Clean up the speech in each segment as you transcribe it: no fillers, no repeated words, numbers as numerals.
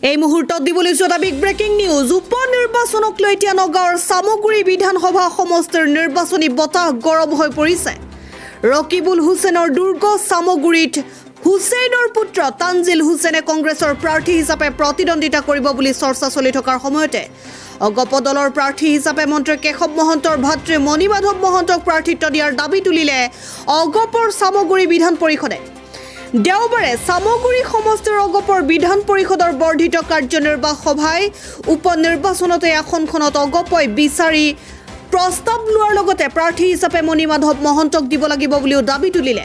এই মুহূৰ্তত দিবলৈ যোৱা বিগ ব্ৰেকিং নিউজ উপনিৰ্বাচনক লৈ এতিয়া নগাঁৱৰ সামগুৰি বিধানসভা সমষ্টিৰ নিৰ্বাচনী বতাহ গৰম হৈ পৰিছে। ৰকিবুল হুছেইনৰ দুৰ্গ সামগুৰিত হুছেইনৰ পুত্ৰ তানজিল হুছেইনে কংগ্ৰেছৰ প্ৰাৰ্থী হিচাপে প্ৰতিদ্বন্দ্বিতা কৰিব বুলি চৰ্চা চলি থকাৰ সময়তে অগপ দলৰ প্ৰাৰ্থী হিচাপে মন্ত্ৰী কেশৱ মহন্তৰ ভাতৃ মণিমাধৱ মহন্তক প্ৰাৰ্থিত্ব দিয়াৰ দাবী তুলিলে অগপৰ সামগুৰি বিধান পৰিষদে। দেওবাৰে সামগুৰি সমষ্টিৰ অগপৰ বিধান পৰিষদৰ বৰ্ধিত কাৰ্যনিৰ্বাহ সভাই উপনিৰ্বাচনতে আসনখনত অগপই বিচাৰি প্ৰস্তাৱ লোৱাৰ লগতে প্ৰাৰ্থী হিচাপে মণিমাধৱ মহন্তক দিব লাগিব বুলিও দাবী তুলিলে।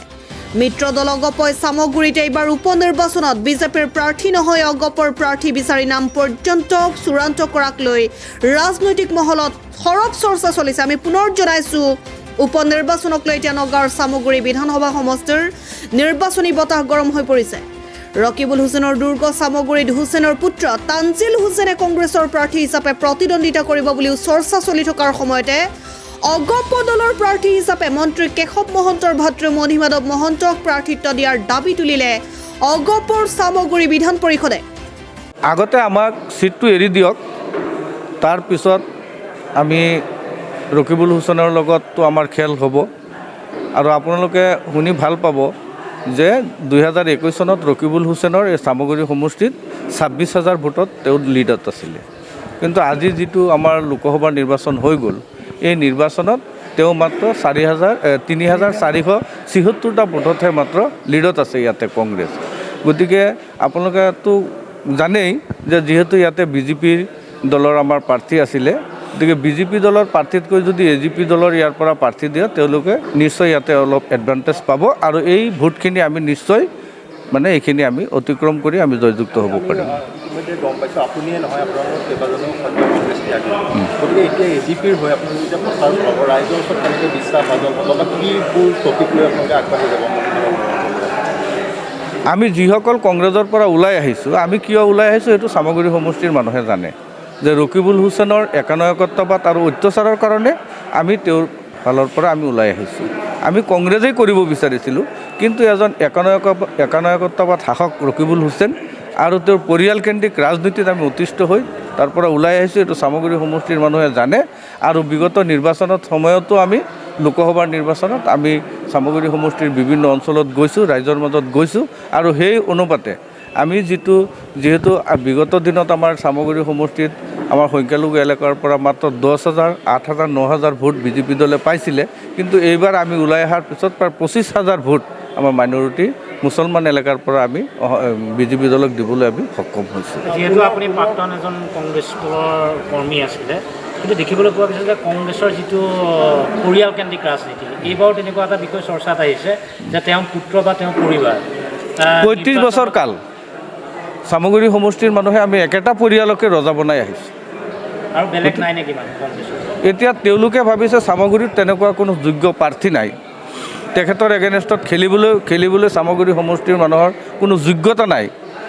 মিত্ৰ দল অগপই সামগুৰিত এইবাৰ উপনিৰ্বাচনত বিজেপিৰ প্ৰাৰ্থী নহয় অগপৰ প্ৰাৰ্থী বিচাৰি নাম পৰ্যন্ত চূড়ান্ত কৰাক লৈ ৰাজনৈতিক মহলত সৰব চৰ্চা চলিছে। আমি পুনৰ জনাইছোঁ উপনিৰ্বাচনক লৈ এতিয়া নগাঁৱৰ সামগুৰি বিধানসভা সমষ্টিৰ নিৰ্বাচনী বতাহ গৰম হৈ পৰিছে। ৰকিবুল হুছেইনৰ দুৰ্গ সামগুৰিত হুছেইনৰ পুত্ৰ তানজিল হুছেইনে কংগ্ৰেছৰ প্ৰাৰ্থী হিচাপে প্ৰতিদ্বন্দ্বিতা কৰিব বুলিও চৰ্চা চলি থকাৰ সময়তে অগপ দলৰ প্ৰাৰ্থী হিচাপে মন্ত্ৰী কেশৱ মহন্তৰ ভাতৃ মণিমাধৱ মহন্তক প্ৰাৰ্থিত্ব দিয়াৰ দাবী তুলিলে অগপৰ সামগুৰি বিধান পৰিষদে। আগতে আমাক সিটটো এৰি দিয়ক, তাৰ পিছত আমি ৰকিবুল হুছেইনৰ লগততো আমাৰ খেল হ'ব। আৰু আপোনালোকে শুনি ভাল পাব যে 2021 চনত ৰকিবুল হুছেইনৰ এই সামগুৰি সমষ্টিত 26,000 ভোটত তেওঁ লিডত আছিলে। কিন্তু আজি যিটো আমাৰ লোকসভাৰ নিৰ্বাচন হৈ গ'ল, এই নিৰ্বাচনত তেওঁ মাত্ৰ 3,476টা ভোটতহে মাত্ৰ লিডত আছে ইয়াতে কংগ্ৰেছ। গতিকে আপোনালোকেতো জানেই যে যিহেতু ইয়াতে বিজেপিৰ দলৰ আমাৰ প্ৰাৰ্থী আছিলে, গতিকে বিজেপি দলৰ প্ৰাৰ্থীতকৈ যদি এজিপি দলৰ ইয়াৰ পৰা প্ৰাৰ্থী দিয়ে তেওঁলোকে নিশ্চয় ইয়াতে অলপ এডভান্টেজ পাব আৰু এই ভোটখিনি আমি নিশ্চয় এইখিনি আমি অতিক্ৰম কৰি আমি জয়যুক্ত হ'ব পাৰিম। ইতিমধ্যে গম পাইছোঁ আপুনিয়ে নহয় আপোনালোকৰ কেইবাজনো সন্ধিয়া কংগ্ৰেছ ত্যাগী, গতিকে এতিয়া এজিপিৰ হৈ আপোনালোকে এতিয়া প্ৰচাৰ চলাব, ৰাইজৰ ওচৰত কেনেকৈ বিশ্বাস ভাজন হ'ব বা কিবোৰ টপিক লৈ আপোনালোকে আগবাঢ়ি যাব? আমি যিসকল কংগ্ৰেছৰ পৰা ওলাই আহিছোঁ, আমি কিয় ওলাই আহিছোঁ সেইটো সামগুৰি সমষ্টিৰ মানুহে জানে যে ৰকিবুল হুছেইনৰ একানায়কত্ববাদ আৰু অত্যাচাৰৰ কাৰণে আমি তেওঁৰ ফালৰ পৰা আমি ওলাই আহিছোঁ। আমি কংগ্ৰেছেই কৰিব বিচাৰিছিলোঁ, কিন্তু এজন একানায়কত্ববাদ শাসক ৰকিবুল হুছেইন আৰু তেওঁৰ পৰিয়ালকেন্দ্ৰিক ৰাজনীতিত আমি অতিষ্ঠ হৈ তাৰ পৰা ওলাই আহিছোঁ। এইটো সামগুৰি সমষ্টিৰ মানুহে জানে। আৰু বিগত নিৰ্বাচনত সময়তো আমি লোকসভাৰ নিৰ্বাচনত আমি সামগুৰি সমষ্টিৰ বিভিন্ন অঞ্চলত গৈছোঁ, ৰাইজৰ মাজত গৈছোঁ। আৰু সেই অনুপাতে আমি যিহেতু বিগত দিনত আমাৰ সামগুৰি সমষ্টিত আমাৰ সংখ্যালঘু এলেকাৰ পৰা মাত্ৰ 10,000, 8,000, 9,000 ভোট বিজেপি দলে পাইছিলে, কিন্তু এইবাৰ আমি ওলাই অহাৰ পিছত প্ৰায় 25,000 ভোট আমাৰ মাইনৰিটি মুছলমান এলেকাৰ পৰা আমি বিজেপি দলক দিবলৈ আমি সক্ষম হৈছোঁ। যিহেতু আপুনি প্ৰাক্তন এজন কংগ্ৰেছ দলৰ কৰ্মী আছিলে, কিন্তু দেখিবলৈ পোৱা গৈছে যে কংগ্ৰেছৰ যিটো পৰিয়ালকেন্দ্ৰিক ৰাজনীতি, এইবাৰো তেনেকুৱা এটা বিষয় চৰ্চাত আহিছে যে তেওঁৰ পুত্ৰ বা তেওঁৰ পৰিবাৰ 35 বছৰ কাল সামগুৰি সমষ্টিৰ মানুহে আমি একেটা পৰিয়ালকে ৰজা বনাই আহিছোঁ। আৰু বেলেগ নাই নেকি মানুহ কংগ্ৰেছৰ? এতিয়া তেওঁলোকে ভাবিছে সামগুৰিত তেনেকুৱা কোনো যোগ্য প্ৰাৰ্থী নাই, তেখেতৰ এগেইনষ্টত খেলিবলৈ সামগুৰি সমষ্টিৰ মানুহৰ কোনো যোগ্যতা নাই।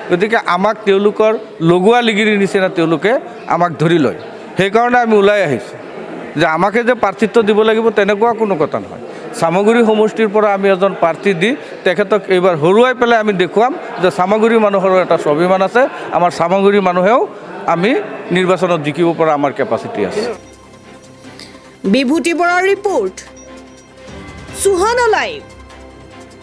গতিকে আমাক তেওঁলোকৰ লগোৱা লিগিৰিৰ নিচিনা তেওঁলোকে আমাক ধৰি লয়। সেইকাৰণে আমি ওলাই আহিছোঁ যে আমাকে যে প্ৰাৰ্থিত্ব দিব লাগিব তেনেকুৱা কোনো কথা নহয়। সামগুৰি সমষ্টিৰ পৰা আমি এজন প্ৰাৰ্থী দি তেখেতক এইবাৰ হৰুৱাই পেলাই আমি দেখুৱাম যে সামগুৰি মানুহৰো এটা স্বাভিমান আছে, আমাৰ সামগুৰি মানুহেও আমি নিৰ্বাচনত জিকিব পৰা আমাৰ কেপাচিটি আছে। বিভূতি বৰাৰ ৰিপৰ্ট, সুহানা লাইভ।